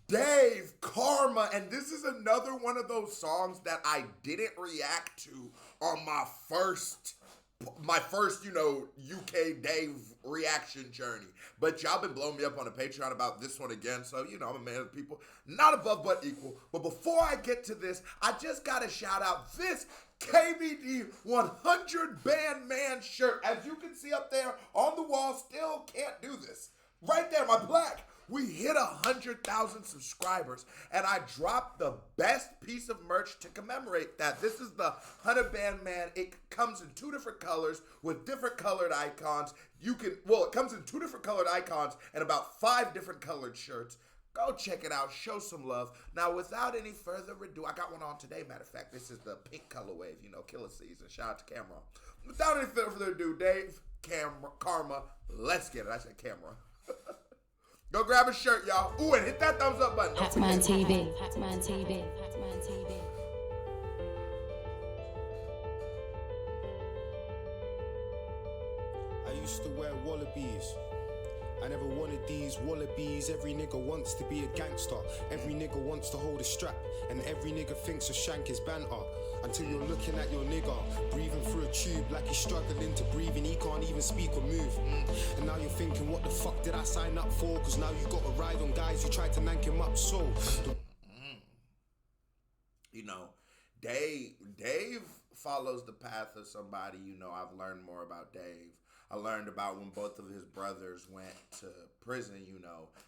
Dave, Karma, and this is another one of those songs that I didn't react to on my first, UK Dave reaction journey. But y'all been blowing me up on the Patreon about this one again, so I'm a man of the people. Not above but equal. But before I get to this, I just gotta shout out this KBD 100 Band Man shirt. As you can see up there on the wall, still can't do this. Right there, my black. We hit 100,000 subscribers, and I dropped the best piece of merch to commemorate that. This is the 100 Band Man. It comes in 2 different colors with different colored icons. It comes in 2 different colored icons and about 5 different colored shirts. Go check it out. Show some love. Now, without any further ado, I got one on today. Matter of fact, this is the pink color wave, killer season. Shout out to Cameron. Without any further ado, Dave, Karma, let's get it. I said Cameron. Go grab a shirt, y'all. Ooh, and hit that thumbs up button. Hatman TV. Hatman TV. Hatman TV. I used to wear wallabies. I never wanted these wallabies. Every nigga wants to be a gangster. Every nigga wants to hold a strap. And every nigga thinks a shank is banter. Until you're looking at your nigga, breathing through a tube like he's struggling to breathe and he can't even speak or move. And now you're thinking, what the fuck did I sign up for? Cause now you got to ride on guys who tried to nank him up. So Dave follows the path of somebody, I've learned more about Dave. I learned about when both of his brothers went to prison,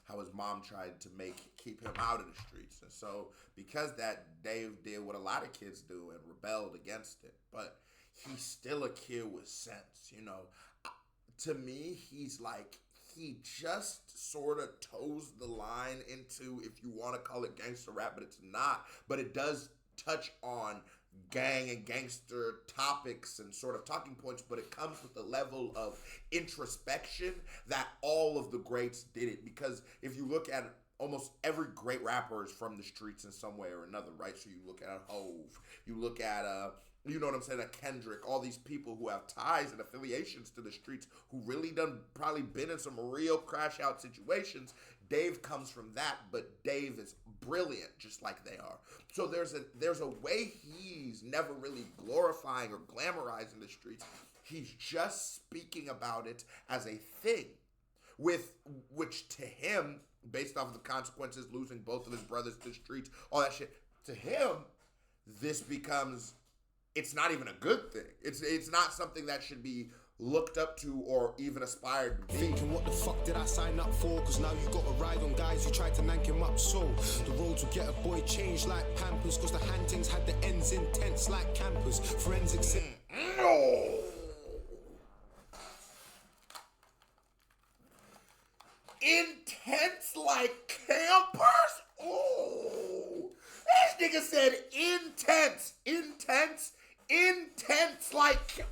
how his mom tried to keep him out of the streets. And so because that, Dave did what a lot of kids do and rebelled against it. But he's still a kid with sense, To me, he's like, he just sort of toes the line into, if you want to call it gangster rap, but it's not. But it does touch on gang and gangster topics and sort of talking points, but it comes with a level of introspection that all of the greats did it. Because if you look at it, almost every great rapper is from the streets in some way or another, right? So you look at Hove, you look at a Kendrick, all these people who have ties and affiliations to the streets, who really done probably been in some real crash out situations. Dave comes from that, but Dave is brilliant just like they are. So there's a way he's never really glorifying or glamorizing the streets. He's just speaking about it as a thing, which to him, based off of the consequences, losing both of his brothers to the streets, all that shit, to him, this becomes, it's not even a good thing. It's not something that should be looked up to or even aspired to be. Thinking, what the fuck did I sign up for? Cause now you gotta ride on guys who tried to nank him up. So the roads will get a boy changed like Pampers. Cause the hantings had the ends intense like campers. Forensics Intense like campers? Oh, this nigga said intense like,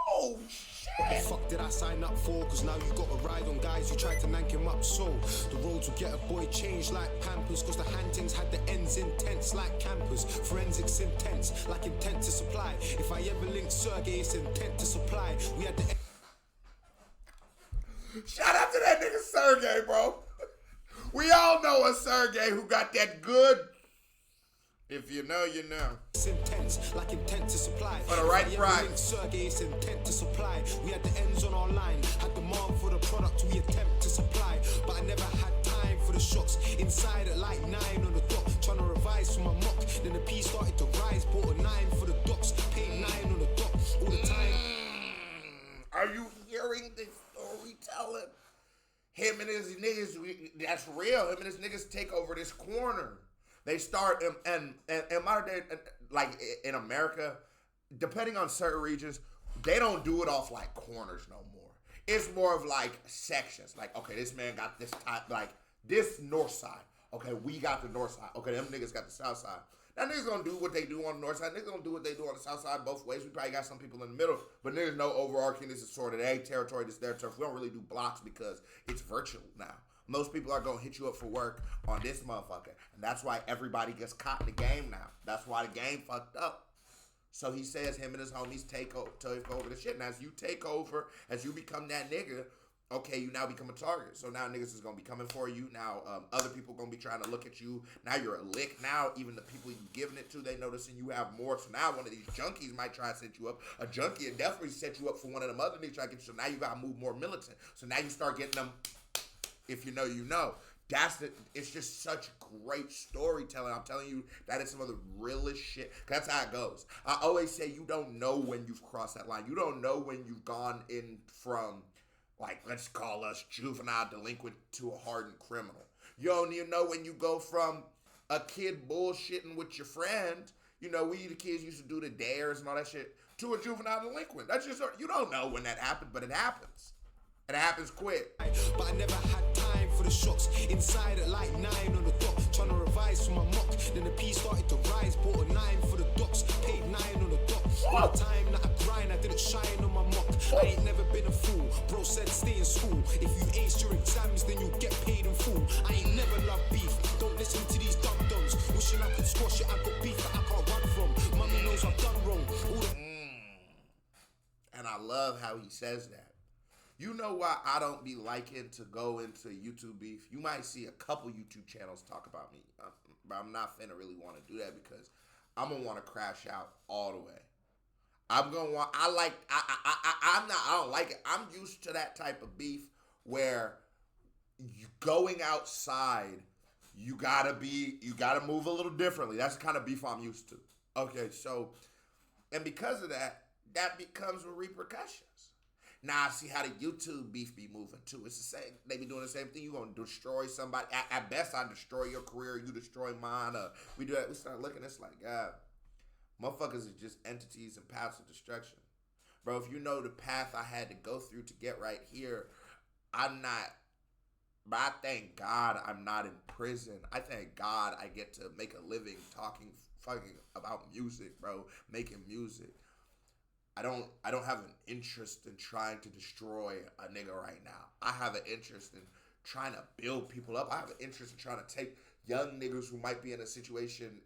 oh shit. What the fuck did I sign up for? Cause now you gotta ride on guys who tried to nank him up. So the roads will get a boy changed like Pampers. Cause the hantings had the ends intense like campers. Forensics intense like intent to supply. If I ever link Sergey, it's intent to supply. We had the shout out to that nigga Sergey, bro. We all know a Sergey who got that good. If you know, you know. It's intense, like intent to supply. For the right price. Sergey, it's intent to supply. We had the ends on our line. Had demand for the product we attempt to supply. But I never had time for the shots. Inside at like 9 on the dot. Trying to revise for my mock. Then the P started to rise. Bought a 9 for the docs. Paid 9 on the dot. All the time. Are you hearing this storytelling? Him and his niggas, that's real. Him and his niggas take over this corner. They start, and modern day, like in America, depending on certain regions, they don't do it off like corners no more. It's more of like sections. Like, okay, this man got this type, like this north side. Okay, we got the north side. Okay, them niggas got the south side. Now niggas gonna do what they do on the north side. Niggas gonna do what they do on the south side both ways. We probably got some people in the middle, but niggas know overarching, this is sort of their territory, this is their turf. We don't really do blocks because it's virtual now. Most people are going to hit you up for work on this motherfucker. And that's why everybody gets caught in the game now. That's why the game fucked up. So he says him and his homies take over the shit. And as you take over, as you become that nigga, okay, you now become a target. So now niggas is gonna be coming for you. Now other people gonna be trying to look at you. Now you're a lick. Now even the people you giving it to, they noticing you have more. So now one of these junkies might try to set you up. A junkie will definitely set you up for one of them other niggas trying to get you. So now you gotta move more militant. So now you start getting them. If you know, you know. It's just such great storytelling. I'm telling you, that is some of the realest shit. That's how it goes. I always say you don't know when you've crossed that line. You don't know when you've gone in from, like, let's call us juvenile delinquent to a hardened criminal. You don't even know when you go from a kid bullshitting with your friend, you know, we the kids used to do the dares and all that shit, to a juvenile delinquent. That's just, you don't know when that happened, but it happens. And it happens quick. But I never had time for the shocks. Inside at like 9 on the dot, trying to revise for my mock. Then the P started to rise, bought a 9 for the docks, paid 9 on the dot. All the time that I grind, I didn't shine on my mock. I ain't never been a fool. Bro said stay in school. If you ace your exams, then you get paid in full. I ain't never loved beef. Don't listen to these dum-dums. Wishing I could squash it, I got beef that I can't run from. Mummy knows I've done wrong. And I love how he says that. You know why I don't be liking to go into YouTube beef? You might see a couple YouTube channels talk about me, but I'm not finna really want to do that because I'm gonna want to crash out all the way. I'm gonna want. I don't like it. I'm used to that type of beef where you going outside, you gotta move a little differently. That's the kind of beef I'm used to. Okay, so, and because of that, that becomes with repercussions. Now I see how the YouTube beef be moving too. It's the same. They be doing the same thing. You gonna destroy somebody. At best, I destroy your career. You destroy mine. We do that. We start looking. It's like, God, motherfuckers are just entities and paths of destruction, bro. If you know the path I had to go through to get right here, I'm not. But I thank God I'm not in prison. I thank God I get to make a living talking fucking about music, bro. Making music. I don't have an interest in trying to destroy a nigga right now. I have an interest in trying to build people up. I have an interest in trying to take young niggas who might be in a situation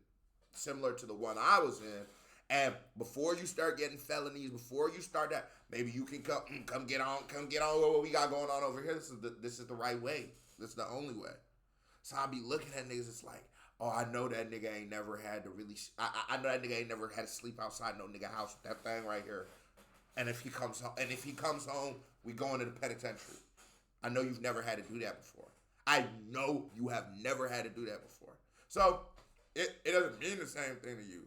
similar to the one I was in. And before you start getting felonies, before you start that, maybe you can come get on what we got going on over here. This is the right way. This is the only way. So I'll be looking at niggas, it's like, oh, I know that nigga ain't never had to really, I know that nigga ain't never had to sleep outside no nigga house with that thing right here. And if he comes home, we go into the penitentiary. I know you've never had to do that before. I know you have never had to do that before. So, it doesn't mean the same thing to you.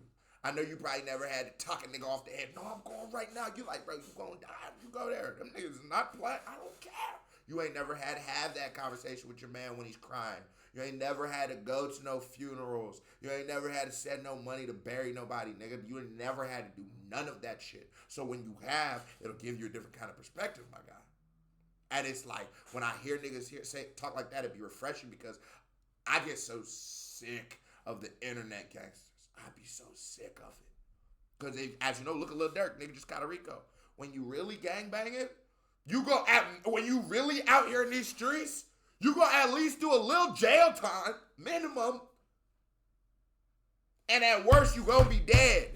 I know you probably never had to tuck a nigga off the head. No, I'm going right now. You like, bro, you gonna die. You go there. Them niggas is not playing. I don't care. You ain't never had to have that conversation with your man when he's crying. You ain't never had to go to no funerals. You ain't never had to send no money to bury nobody, nigga. You ain't never had to do none of that shit. So when you have, it'll give you a different kind of perspective, my guy. And it's like, when I hear niggas talk like that, it'd be refreshing because I get so sick of the internet gangsters. I be so sick of it. Because as you know, look at Lil Durk, nigga just got a Rico. When you really gangbanging, when you really out here in these streets, you gonna at least do a little jail time, minimum. And at worst, you gonna be dead.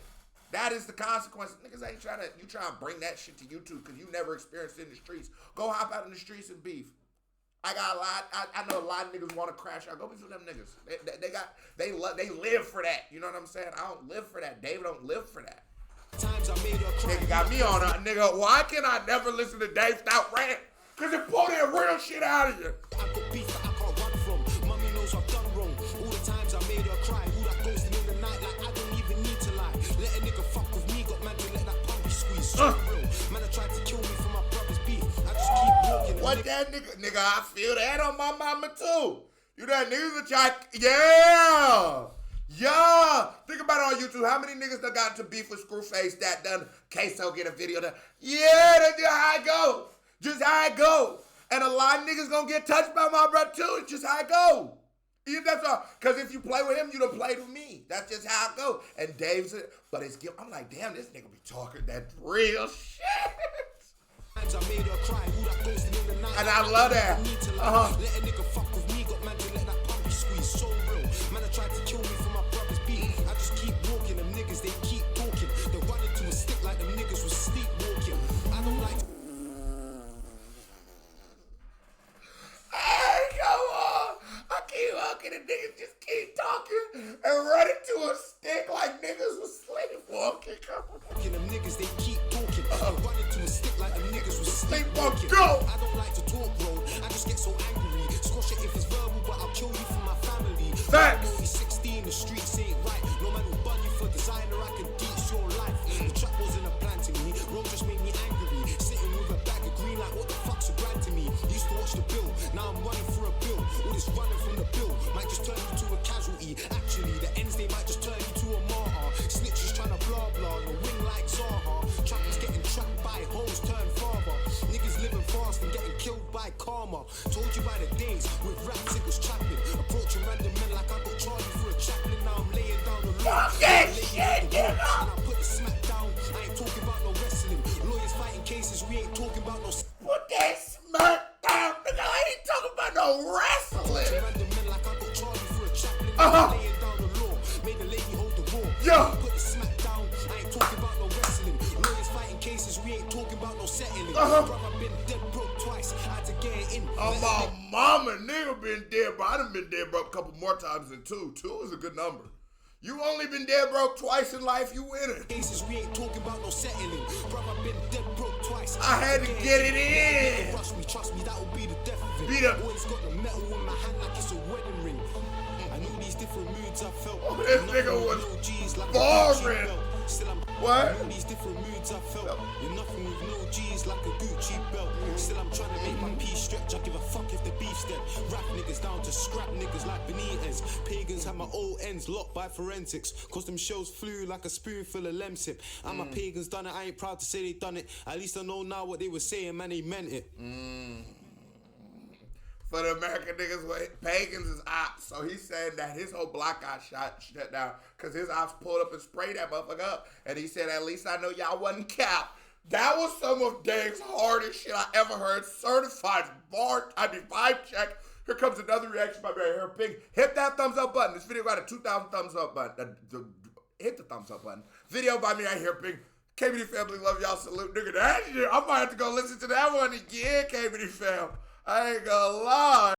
That is the consequence. Niggas ain't trying to bring that shit to YouTube because you never experienced it in the streets. Go hop out in the streets and beef. I know a lot of niggas want to crash out. Go beef with them niggas. They live for that. You know what I'm saying? I don't live for that. David don't live for that. Times I made her cry. Nigga got me on a nigga. Why can I never listen to Dave without rant? Because it pulled that real shit out of you. I got beef that I can't run from. Mummy knows I've done wrong. All the times I made her cry. Who that ghosting in the night like I don't even need to lie. Let a nigga fuck with me. Got man to let that puppy squeeze. So real. Man, I tried to kill me for my brother's beef. I just keep walking. What that nigga? Nigga, I feel that on my mama too. You that niggas that try. Yeah. Yeah. Think about it on YouTube. How many niggas that got into beef with Screwface that done Queso get a video done? Yeah, that's just how it go. Just how it go. And a lot of niggas gonna get touched by my brother too. It's just how it go. That's all. Because if you play with him, you done played with me. That's just how it go. And Dave's it. But it's I'm like, damn, this nigga be talking that real shit. Times I made her cry. Who that ghosting in the night. And I love that. Let a nigga fuck with me. Got man to let that puppy squeeze. So real. Man, I tried to kill me for my brother's beef. I just keep walking. Them niggas, they keep talking. They run into a stick like them niggas was sleepwalking. I don't like. party. Actually, the ends they might just turn you to a martyr. Snitches trying to blah blah, no wing like Zaha. Trappers getting trapped by hoes turn father. Niggas living fast and getting killed by karma. Told you by the days with raps it was trapping. Approaching random men like I got Charlie for a chaplain. Now I'm laying down the law. Okay, shit, and I put the smack down. I ain't talking about no wrestling. Lawyers fighting cases, we ain't talking about no. Put that smack down, nigga. I ain't talking about no wrestling. Random men like I got Charlie for a chaplain. Now I'm laying down the law. Made the lady hold the wall. Yeah. Put the smack down. I ain't talking about no wrestling. Lawyers fighting cases, we ain't talking about no settling. Brother been dead broke twice. I had to get it in. Oh, my mama, nigga been dead, bro. I done been dead broke a couple more times than two. Two is a good number. You only been dead broke twice in life, you winning. Cases, we ain't talking about no settling. Brother been dead broke twice. I had to get it in. Trust me, that will be the death of it. Be the- Always got the metal in my hand like it's a wedding ring. I knew these different moods I felt. Oh, this Nothing nigga with was no G's like a boring. Gucci belt. Still I'm What? I knew these different moods I felt. You're nothing with no G's like a Gucci belt. Still I'm trying to make my piece stretch. I give a fuck if the beef's dead. Rap niggas down to scrap niggas like Benitez. Pagans have my old ends locked by forensics. Cause them shells flew like a spoonful of lemsip. And my pagans done it. I ain't proud to say they done it. At least I know now what they were saying, man, they meant it. For the American niggas, pagans is ops. So he's saying that his whole block got shut down because his ops pulled up and sprayed that motherfucker up. And he said, at least I know y'all wasn't cap. That was some of Dave's hardest shit I ever heard. Certified vibe check. Here comes another reaction by Barry Hair Pink. Hit that thumbs up button. This video got a 2,000 thumbs up button. Hit the thumbs up button. Video by me right here, Pink. KBD family, love y'all. Salute, nigga. That shit, I might have to go listen to that one again, KBD fam. I ain't gonna lie.